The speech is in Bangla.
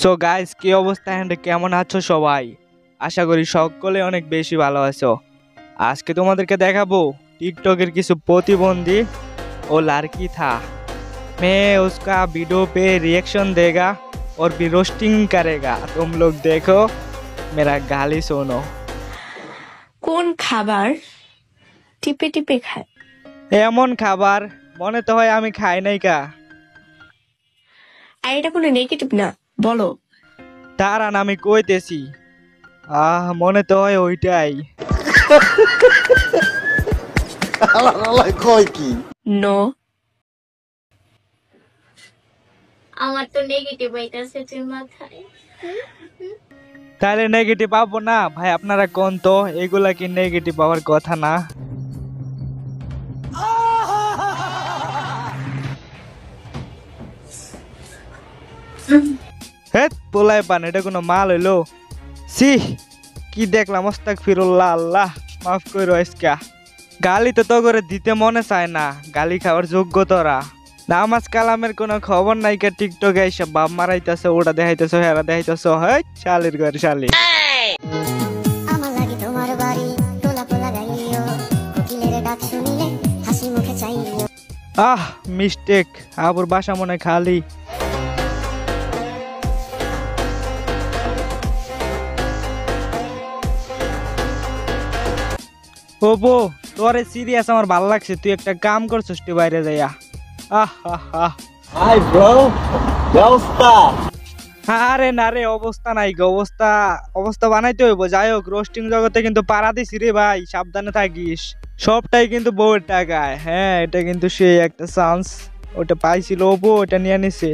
সো গাইস, কি অবস্থা এন্ড কেমন আছো সবাই? আশা করি সকলে অনেক বেশি ভালো আছো। আজকে তোমাদেরকে দেখাবো টিকটकेर কিছু প্রতিবন্ধী ও लड़की था। मैं उसका वीडियो पे रिएक्शन देगा और भी रोस्टिंग करेगा। तुम लोग देखो, मेरा गाली सुनो। কোন খাবার টিপে টিপে খায়? এমন খাবার মনে তো হয় আমি খাই নাই কা। আর এটা কোনো নেগেটিভ না, বলো। তারান আমি কইতেছি, মনে তো হয় ওইটাই। কয় কি নো। আমার তো নেগেটিভ আইতাছে তুই মাথায়। তাহলে নেগেটিভ পাবো না ভাই? আপনারা কোন তো এগুলা কি নেগেটিভ পাওয়ার কথা না? হেৎ পোলায় পান, এটা কোনো মাল হইলো? সি কি দেখলাম, আস্তাগফিরুল্লাহ, আল্লাহ মাফ করো। আজকা গালি তো করে দিতে মনে চায় না, গালি খাওয়ার যোগ্য তোরা। নামাজ কালামের কোনো খবর নাই কে? টিকটকে এসব বাপ মারাইতেছে, ওটা দেখাইতেছো, হেরা দেখাইতেছো। হয় শালির ঘর শালি। আমার লাগি তোমার বাড়ি তোলা পোলা গাইও কোকিলের ডাক শুনিলে হাসি মুখে চাইও। মিস্টেক, আবুর বাসা মনে খালি। ও বো, তোরে সিরিয়াস আমার ভাল লাগছে। তুই একটা কাম করছিস, তুই বাইরে যাইয়া। হাই ব্রো, ব্যবস্থা। আরে না রে, অবস্থা নাই গো। অবস্থা বানাইতে হইব। যাই হোক, রোস্টিং জগতে কিন্তু পাড়া দিছি রে ভাই, সাবধানে থাকিস। সবটাই কিন্তু বউয়ের টাকায়। হ্যাঁ, এটা কিন্তু সেই একটা চান্স। ওটা পাইছিল, ও বউ ওটা নিয়ে নিছে।